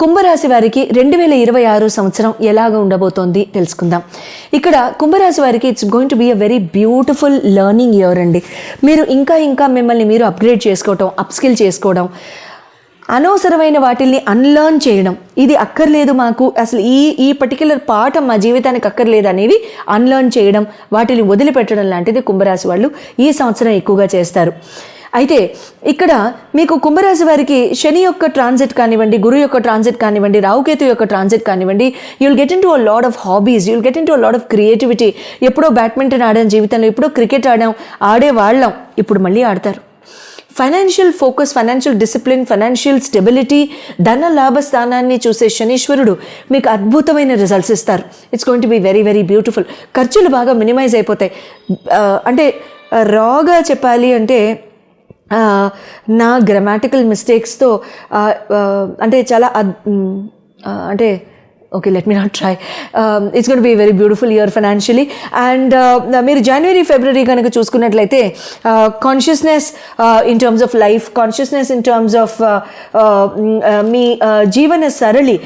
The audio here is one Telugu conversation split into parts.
కుంభరాశి వారికి 2026 సంవత్సరం ఎలాగ ఉండబోతోంది తెలుసుకుందాం. ఇక్కడ కుంభరాశి వారికి it's going to be a very beautiful learning year అండి. మీరు ఇంకా మిమ్మల్ని మీరు అప్గ్రేడ్ చేసుకోవడం, అప్స్కిల్ చేసుకోవడం, అనవసరమైన వాటిల్ని అన్లర్న్ చేయడం, ఇది అక్కర్లేదు మాకు, అసలు ఈ పర్టిక్యులర్ పాఠం మా జీవితానికి అక్కర్లేదు అనేవి అన్లర్న్ చేయడం, వాటిని వదిలిపెట్టడం లాంటిది కుంభరాశి వాళ్ళు ఈ సంవత్సరం ఎక్కువగా చేస్తారు. అయితే ఇక్కడ మీకు కుంభరాశి వారికి శని యొక్క ట్రాన్సిట్ కానివ్వండి, గురు యొక్క ట్రాన్సిట్ కానివ్వండి, రావుకేతు యొక్క ట్రాన్సిట్ కానివ్వండి, you'll get in to a lot of hobbies, you'll get in to a lot of creativity. ఎప్పుడో బ్యాడ్మింటన్ ఆడాం జీవితంలో, ఎప్పుడో క్రికెట్ ఆడేవాళ్ళం, ఇప్పుడు మళ్ళీ ఆడతారు. Financial focus, financial discipline, financial stability, ధన లాభ స్థానాన్ని చూసే శనీశ్వరుడు మీకు అద్భుతమైన రిజల్ట్స్ ఇస్తారు. It's going to be very very beautiful. ఖర్చులు బాగా మినిమైజ్ అయిపోతాయి. అంటే రాగా చెప్పాలి అంటే నా గ్రామాటికల్ మిస్టేక్స్తో అంటే చాలా అంటే okay, let me not try. It's going to be very beautiful year financially. And మీరు జనవరి ఫిబ్రవరి కనుక చూసుకున్నట్లయితే consciousness in terms of life, consciousness in terms of మీ జీవన సరళి,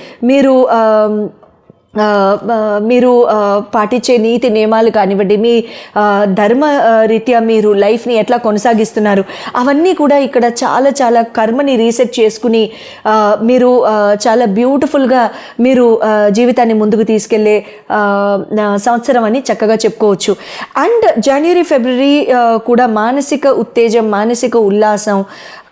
మీరు పాటించే నీతి నియమాలు కానివ్వండి, మీ ధర్మ రీత్యా మీరు లైఫ్ని ఎట్లా కొనసాగిస్తున్నారు, అవన్నీ కూడా ఇక్కడ చాలా చాలా కర్మని రీసెట్ చేసుకుని మీరు చాలా బ్యూటిఫుల్గా మీరు జీవితాన్ని ముందుకు తీసుకెళ్లే సంవత్సరం అని చక్కగా చెప్పుకోవచ్చు. అండ్ జనవరి ఫిబ్రవరి కూడా మానసిక ఉత్తేజం, మానసిక ఉల్లాసం,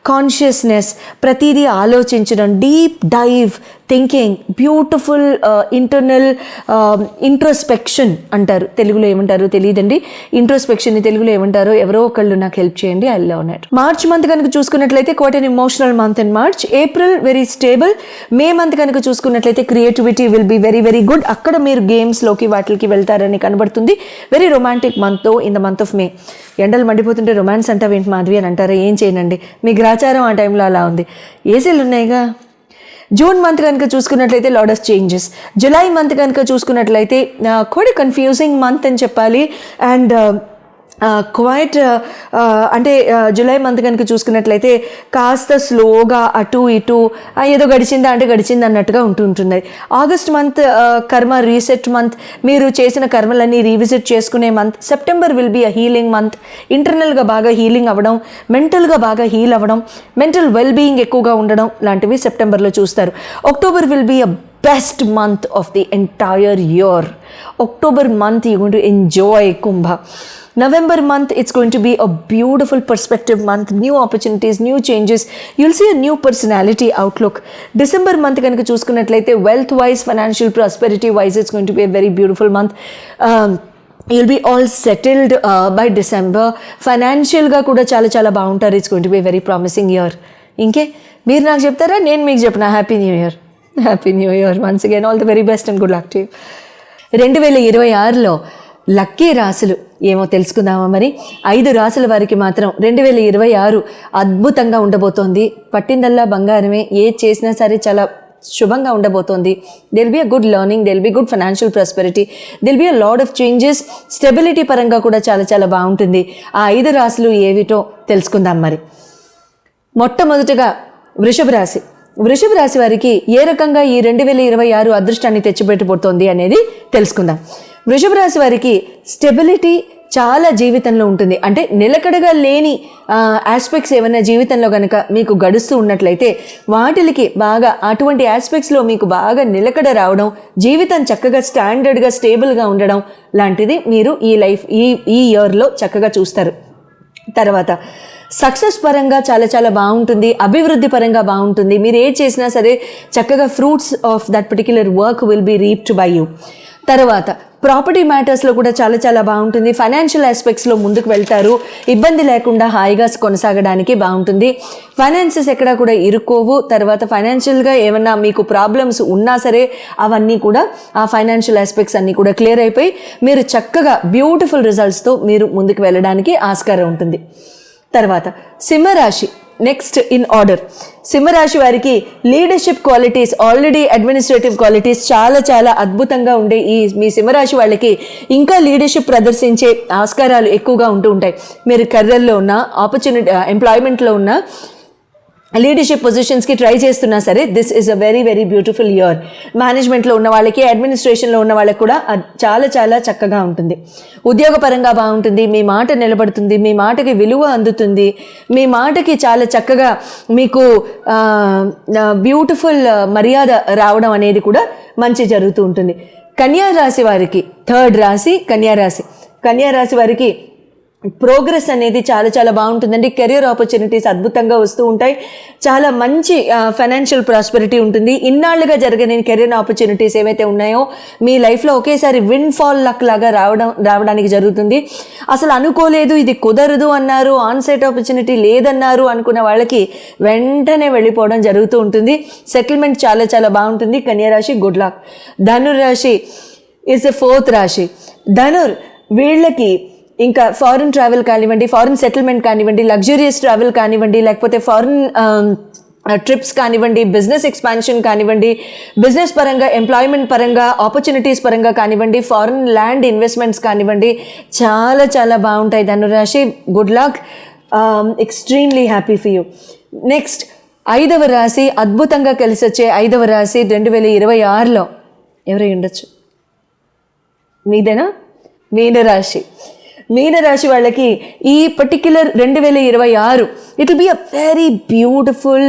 కాన్షియస్నెస్, ప్రతిదీ ఆలోచించడం, deep dive thinking, beautiful internal introspection అంటారు, తెలుగులో ఏమంటారో తెలియదండి. ఇంట్రోస్పెక్షన్ని తెలుగులో ఏమంటారో ఎవరో ఒకళ్ళు నాకు హెల్ప్ చేయండి. I love it. March month కనుక చూసుకున్నట్లయితే quiet an emotional month in March. April very stable. May month కనుక చూసుకున్నట్లయితే creativity will be very very good. అక్కడ మీరు గేమ్స్లోకి వాటికి వెళ్తారని కనబడుతుంది. Very romantic month in the month of May. ఎండలు మండిపోతుంటే రొమాన్స్ అంటావేంటి మాధవి అని అంటారా? ఏం చేయనండి, మీ గ్రాచారం ఆ టైంలో అలా ఉంది. ఏసీలు ఉన్నాయిగా. జూన్ మంత్ కనుక చూసుకున్నట్లయితే lot of changes. July month కనుక చూసుకున్నట్లయితే క్వైట్ కన్ఫ్యూజింగ్ మంత్ అని చెప్పాలి. అండ్ క్వైట్ అంటే జూలై మంత్ కనుక చూసుకున్నట్లయితే కాస్త స్లోగా అటు ఇటు ఏదో గడిచిందా అంటే గడిచింది అన్నట్టుగా ఉంటుంటుంది. ఆగస్ట్ మంత్ కర్మ రీసెట్ మంత్, మీరు చేసిన కర్మలన్నీ రీవిజిట్ చేసుకునే month. September will be a healing month. ఇంటర్నల్గా బాగా హీలింగ్ అవ్వడం, మెంటల్గా బాగా హీల్ అవ్వడం, మెంటల్ వెల్ బీయింగ్ ఎక్కువగా ఉండడం లాంటివి సెప్టెంబర్లో చూస్తారు. October will be a best month of the entire year. October month you're going to enjoy Kumbha. November month it's going to be a beautiful perspective month, new opportunities, new changes, you'll see a new personality outlook. December month kanaka chusukunnatlaithe wealth wise, financial prosperity wise it's going to be a very beautiful month. You'll be all settled by December. Financial ga kuda chala chala baguntaru. It's going to be a very promising year. Inke meer naaku cheptara, nenu meeku cheppna. Happy new year. Happy new year once again. All the very best and good luck to you. 2026లో లక్కీ రాశులు ఏమో తెలుసుకుందామా మరి. 5 రాశుల వారికి మాత్రం 2026 అద్భుతంగా ఉండబోతోంది. పట్టిందల్లా బంగారమే. ఏది చేసినా సరే చాలా శుభంగా ఉండబోతోంది. There'll be a good learning, there'll be good financial prosperity, there'll be a lot of changes. Stability పరంగా కూడా చాలా చాలా బాగుంటుంది. ఆ 5 రాశులు ఏవిటో తెలుసుకుందాం మరి. మొట్టమొదటిగా వృషభ రాశి. వృషభ రాశి వారికి ఏ రకంగా ఈ 2026 అదృష్టాన్ని తెచ్చిపెట్టబోతోంది అనేది తెలుసుకుందాం. వృషభ రాశి వారికి స్టెబిలిటీ చాలా జీవితంలో ఉంటుంది. అంటే నిలకడగా లేని ఆస్పెక్ట్స్ ఏమైనా జీవితంలో కనుక మీకు గడుస్తూ ఉన్నట్లయితే వాటికి బాగా అటువంటి ఆస్పెక్ట్స్లో మీకు బాగా నిలకడ రావడం, జీవితం చక్కగా స్టాండర్డ్గా స్టేబుల్గా ఉండడం లాంటిది మీరు ఈ ఇయర్లో చక్కగా చూస్తారు. తర్వాత సక్సెస్ పరంగా చాలా చాలా బాగుంటుంది. అభివృద్ధి పరంగా బాగుంటుంది. మీరు ఏ చేసినా సరే చక్కగా fruits of that particular work will be reaped by you. తర్వాత ప్రాపర్టీ మ్యాటర్స్లో కూడా చాలా చాలా బాగుంటుంది. ఫైనాన్షియల్ ఆస్పెక్ట్స్లో ముందుకు వెళ్తారు. ఇబ్బంది లేకుండా హాయిగా కొనసాగడానికి బాగుంటుంది. ఫైనాన్సెస్ ఎక్కడా కూడా ఇరుక్కోవు. తర్వాత ఫైనాన్షియల్గా ఏమన్నా మీకు ప్రాబ్లమ్స్ ఉన్నా సరే అవన్నీ కూడా ఆ ఫైనాన్షియల్ ఆస్పెక్ట్స్ అన్నీ కూడా క్లియర్ అయిపోయి మీరు చక్కగా బ్యూటిఫుల్ రిజల్ట్స్తో మీరు ముందుకు వెళ్ళడానికి ఆస్కారం ఉంటుంది. తర్వాత సింహరాశి నెక్స్ట్ ఇన్ ఆర్డర్. సింహరాశి వారికి leadership qualities, already administrative qualities చాలా చాలా అద్భుతంగా ఉండే మీ సింహరాశి వాళ్ళకి ఇంకా లీడర్షిప్ ప్రదర్శించే ఆస్కారాలు ఎక్కువగా ఉంటూ ఉంటాయి. మీరు కెరియర్లో ఉన్న, ఆపర్చునిటీ ఎంప్లాయ్మెంట్లో ఉన్న, లీడర్షిప్ పొజిషన్స్కి ట్రై చేస్తున్నా సరే this is a very very beautiful year. మేనేజ్మెంట్లో ఉన్న వాళ్ళకి, అడ్మినిస్ట్రేషన్లో ఉన్న వాళ్ళకి కూడా చాలా చాలా చక్కగా ఉంటుంది. ఉద్యోగపరంగా బాగుంటుంది, మీ మాట నిలబడుతుంది, మీ మాటకి విలువ అందుతుంది, మీ మాటకి చాలా చక్కగా మీకు బ్యూటిఫుల్ మర్యాద రావడం అనేది కూడా మంచి జరుగుతూ ఉంటుంది. కన్యా రాశి వారికి, థర్డ్ రాశి కన్యా రాశి. కన్యా రాశి వారికి ప్రోగ్రెస్ అనేది చాలా చాలా బాగుంటుందండి. కెరియర్ ఆపర్చునిటీస్ అద్భుతంగా వస్తూ ఉంటాయి. చాలా మంచి ఫైనాన్షియల్ ప్రాస్పెరిటీ ఉంటుంది. ఇన్నాళ్ళుగా జరగని కెరియర్ ఆపర్చునిటీస్ ఏవైతే ఉన్నాయో మీ లైఫ్లో ఒకేసారి విన్ ఫాల్ లక్ లాగా రావడానికి జరుగుతుంది. అసలు అనుకోలేదు, ఇది కుదరదు అన్నారు, ఆన్సైట్ ఆపర్చునిటీ లేదన్నారు అనుకున్న వాళ్ళకి వెంటనే వెళ్ళిపోవడం జరుగుతూ ఉంటుంది. సెటిల్మెంట్ చాలా చాలా బాగుంటుంది. కన్యా రాశి గుడ్ లక్. ధనుర్ రాశి ఇస్ ద ఫోర్త్ రాశి. ధనుర్ వీళ్ళకి ఇంకా ఫారిన్ ట్రావెల్ కానివ్వండి, ఫారిన్ సెటిల్మెంట్ కానివ్వండి, లగ్జూరియస్ ట్రావెల్ కానివ్వండి, లేకపోతే ఫారిన్ ట్రిప్స్ కానివ్వండి, బిజినెస్ ఎక్స్పాన్షన్ కానివ్వండి, బిజినెస్ పరంగా, ఎంప్లాయ్మెంట్ పరంగా, ఆపర్చునిటీస్ పరంగా కానివ్వండి, ఫారిన్ ల్యాండ్ ఇన్వెస్ట్మెంట్స్ కానివ్వండి, చాలా చాలా బాగుంటాయి. ధనురాశి good luck, extremely happy for you. Next 5వ రాశి, అద్భుతంగా కలిసి వచ్చే 5వ రాశి 2026లో ఎవరై ఉండొచ్చు? మీదేనా? మీనరాశి. మీనరాశి వాళ్ళకి ఈ particular 2026 it will be a very beautiful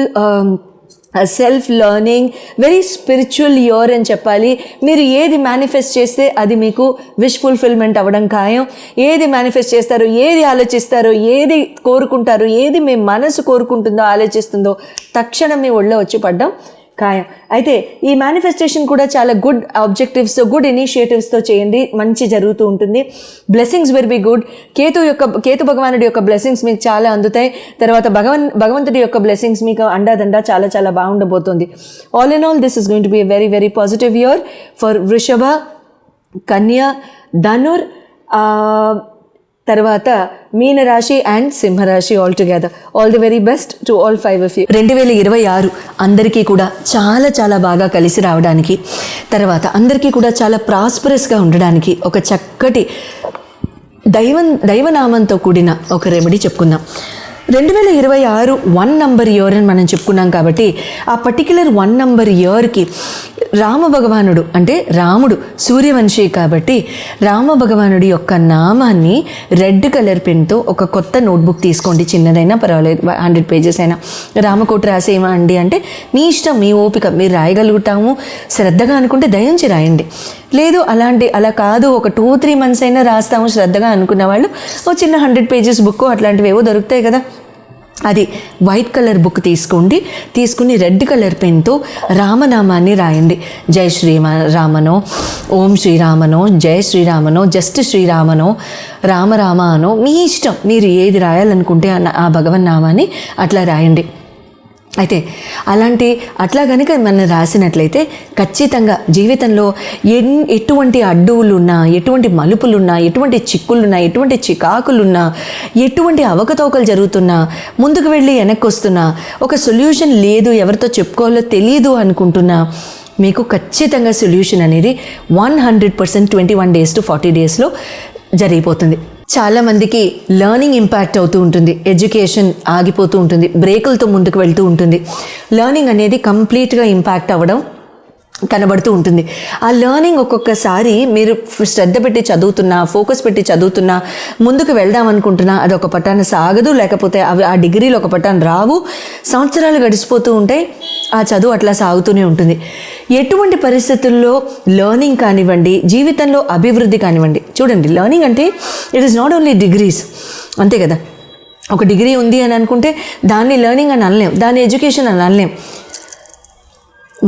self learning, very spiritual year అని చెప్పాలి. మీరు ఏది మేనిఫెస్ట్ చేస్తే అది మీకు విష్ ఫుల్ఫిల్మెంట్ అవ్వడం ఖాయం. ఏది మేనిఫెస్ట్ చేస్తారో, ఏది ఆలోచిస్తారో, ఏది కోరుకుంటారో, ఏది మీ మనసు కోరుకుంటుందో, ఆలోచిస్తుందో తక్షణం మీ ఒళ్ళో వచ్చి పడ్డం ఖాయం. అయితే ఈ మేనిఫెస్టేషన్ కూడా చాలా గుడ్ ఆబ్జెక్టివ్స్తో, గుడ్ ఇనిషియేటివ్స్తో చేయండి, మంచి జరుగుతూ ఉంటుంది. Blessings will be good. Ketu భగవానుడి యొక్క బ్లెస్సింగ్స్ మీకు చాలా అందుతాయి. తర్వాత భగవంతుడి యొక్క బ్లెస్సింగ్స్ మీకు అండాదండా చాలా చాలా బాగుండబోతుంది. All in all this is going to be a very very positive year for వృషభ, కన్యా, ధనుర్, తర్వాత మీనరాశి అండ్ సింహరాశి all together. All the very best to all 5 of you. 2026 అందరికీ కూడా చాలా చాలా బాగా కలిసి రావడానికి, తర్వాత అందరికీ కూడా చాలా ప్రాస్పరస్గా ఉండడానికి ఒక చక్కటి దైవనామంతో కూడిన ఒక రెమెడీ చెప్పుకుందాం. 2026 1 నంబర్ ఇయర్ అని మనం చెప్పుకున్నాం కాబట్టి ఆ పర్టిక్యులర్ 1 నంబర్ ఇయర్కి రామ భగవానుడు అంటే రాముడు సూర్యవంశీ కాబట్టి రామ భగవానుడి యొక్క నామాన్ని రెడ్ కలర్ పెన్తో ఒక కొత్త నోట్బుక్ తీసుకోండి. చిన్నదైనా పర్వాలేదు, 100 pages అయినా. రామకోట రాసేమా అండి అంటే మీ ఇష్టం, మీ ఓపిక, మీరు రాయగలుగుతాము శ్రద్ధగా అనుకుంటే దయించి రాయండి. లేదు అలా కాదు ఒక 2-3 months అయినా రాస్తాము శ్రద్ధగా అనుకున్న వాళ్ళు ఓ చిన్న 100 pages బుక్ అట్లాంటివి ఏవో దొరుకుతాయి కదా, అది వైట్ కలర్ బుక్ తీసుకుని రెడ్ కలర్ పెన్తో రామనామాన్ని రాయండి. జై శ్రీరామనో, ఓం శ్రీరామనో, జై శ్రీరామనో, జస్ట్ శ్రీరామనో, రామ అనో, మీ ఇష్టం, మీరు ఏది రాయాలనుకుంటే ఆ భగవన్ నామాన్ని అట్లా రాయండి. అయితే అట్లా కనుక మనం రాసినట్లయితే ఖచ్చితంగా జీవితంలో ఎటువంటి అడ్డువులున్నా, ఎటువంటి మలుపులున్నా, ఎటువంటి చిక్కులున్నా, ఎటువంటి చికాకులున్నా, ఎటువంటి అవకతవకలు జరుగుతున్నా, ముందుకు వెళ్ళి వెనక్కి వస్తున్నా, ఒక సొల్యూషన్ లేదు, ఎవరితో చెప్పుకోవాలో తెలియదు అనుకుంటున్నా, మీకు ఖచ్చితంగా సొల్యూషన్ అనేది 100% 21 days to 40 daysలో జరిగిపోతుంది. చాలామందికి లర్నింగ్ ఇంపాక్ట్ అవుతూ ఉంటుంది, ఎడ్యుకేషన్ ఆగిపోతూ ఉంటుంది, బ్రేకులతో ముందుకు వెళ్తూ ఉంటుంది. లర్నింగ్ అనేది కంప్లీట్గా ఇంపాక్ట్ అవ్వడం కనబడుతూ ఉంటుంది. ఆ లర్నింగ్ ఒక్కొక్కసారి మీరు శ్రద్ధ పెట్టి చదువుతున్నా, ఫోకస్ పెట్టి చదువుతున్నా, ముందుకు వెళ్దాం అనుకుంటున్నా, అది ఒక పట్టాన సాగదు, లేకపోతే ఆ డిగ్రీలు ఒక పట్టాన రావు, సంవత్సరాలు గడిచిపోతూ ఉంటాయి, ఆ చదువు అట్లా సాగుతూనే ఉంటుంది. ఎటువంటి పరిస్థితుల్లో లర్నింగ్ కానివ్వండి, జీవితంలో అభివృద్ధి కానివ్వండి, చూడండి లర్నింగ్ అంటే it is not only degrees, అంతే కదా. ఒక డిగ్రీ ఉంది అని అనుకుంటే దాన్ని లర్నింగ్ అని అనలేం, దాన్ని ఎడ్యుకేషన్ అని అనలేం.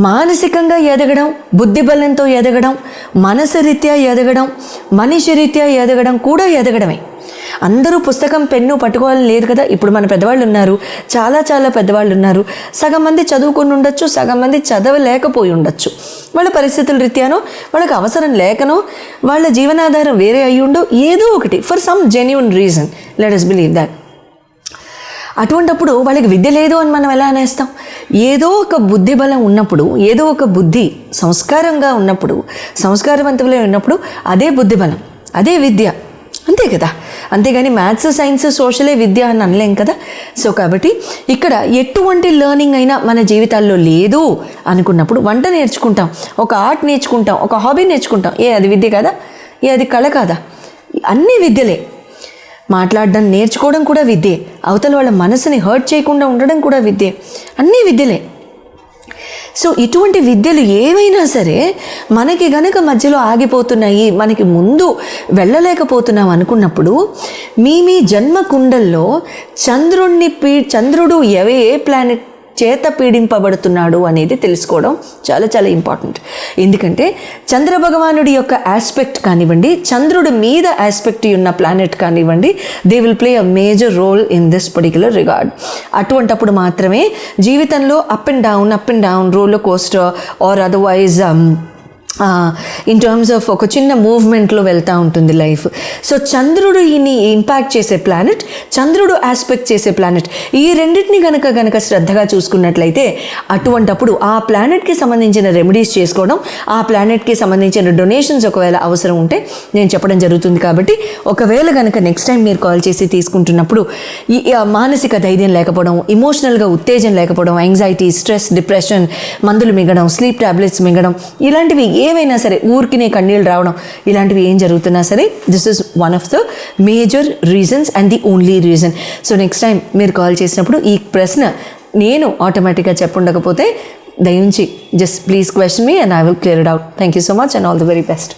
మానసికంగా ఎదగడం, బుద్ధిబలంతో ఎదగడం, మనసు రీత్యా ఎదగడం, మనిషి రీత్యా ఎదగడం కూడా ఎదగడమే. అందరూ పుస్తకం పెన్ను పట్టుకోవాలని లేదు కదా. ఇప్పుడు మన పెద్దవాళ్ళు ఉన్నారు, చాలా చాలా పెద్దవాళ్ళు ఉన్నారు, సగం మంది చదువుకొని ఉండొచ్చు, సగం మంది చదవలేకపోయి ఉండొచ్చు. వాళ్ళ పరిస్థితుల రీత్యానో, వాళ్ళకి అవసరం లేకనో, వాళ్ళ జీవనాధారం వేరే అయ్యుండో, ఏదో ఒకటి for some genuine reason, let us believe that. అటువంటప్పుడు వాళ్ళకి విద్య లేదు అని మనం ఎలా అనేస్తాం? ఏదో ఒక బుద్ధి బలం ఉన్నప్పుడు, ఏదో ఒక బుద్ధి సంస్కారంగా ఉన్నప్పుడు, సంస్కారవంతులై ఉన్నప్పుడు అదే బుద్ధి బలం, అదే విద్య, అంతే కదా, అంతేగాని మ్యాథ్స్, సైన్స్, సోషలే విద్య అని అనలేం కదా. సో కాబట్టి ఇక్కడ ఎటువంటి లెర్నింగ్ అయినా మన జీవితాల్లో లేదు అనుకున్నప్పుడు వంట నేర్చుకుంటాం, ఒక ఆర్ట్ నేర్చుకుంటాం, ఒక హాబీ నేర్చుకుంటాం. అది విద్య కదా? అది కళ కాదా? అన్నీ విద్యలే. మాట్లాడడం నేర్చుకోవడం కూడా విద్యే, అవతల వాళ్ళ మనసుని హర్ట్ చేయకుండా ఉండడం కూడా విద్యే, అన్నీ విద్యలే. సో ఇటువంటి విద్యలు ఏవైనా సరే మనకి గనక మధ్యలో ఆగిపోతున్నాయి, మనకి ముందు వెళ్ళలేకపోతున్నాం అనుకున్నప్పుడు మీ జన్మ కుండల్లో చంద్రుడు ఏ ప్లానెట్ చేత పీడింపబడుతున్నాడు అనేది తెలుసుకోవడం చాలా చాలా ఇంపార్టెంట్. ఎందుకంటే చంద్రభగవానుడి యొక్క ఆస్పెక్ట్ కానివ్వండి, చంద్రుడి మీద ఆస్పెక్ట్ ఉన్న ప్లానెట్ కానివ్వండి, they will play a major role in this particular regard. అటువంటప్పుడు మాత్రమే జీవితంలో up and down roller coaster or otherwise in terms of ఒక చిన్న మూవ్మెంట్లో వెళ్తూ ఉంటుంది లైఫ్. సో చంద్రుడిని ఇంపాక్ట్ చేసే ప్లానెట్, చంద్రుడు ఆస్పెక్ట్ చేసే ప్లానెట్, ఈ రెండింటిని గనక శ్రద్ధగా చూసుకున్నట్లయితే అటువంటప్పుడు ఆ ప్లానెట్కి సంబంధించిన రెమెడీస్ చేసుకోవడం, ఆ ప్లానెట్కి సంబంధించిన డొనేషన్స్ ఒకవేళ అవసరం ఉంటే నేను చెప్పడం జరుగుతుంది. కాబట్టి ఒకవేళ గనక నెక్స్ట్ టైం మీరు కాల్ చేసి తీసుకుంటున్నప్పుడు ఈ మానసిక ధైర్యం లేకపోవడం, ఇమోషనల్గా ఉత్తేజం లేకపోవడం, యాంగ్జైటీ, స్ట్రెస్, డిప్రెషన్, మందులు మింగడం, స్లీప్ టాబ్లెట్స్ మింగడం, ఇలాంటివి ఏవైనా సరే, ఊరికినే కన్నీళ్ళు రావడం, ఇలాంటివి ఏం జరుగుతున్నా సరే this is one of the major reasons and the only reason. So next time మీరు కాల్ చేసినప్పుడు ఈ ప్రశ్న నేను ఆటోమేటిక్గా చెప్పుండకపోతే దయించి just please question me and I will clear it out. Thank you so much and all the very best.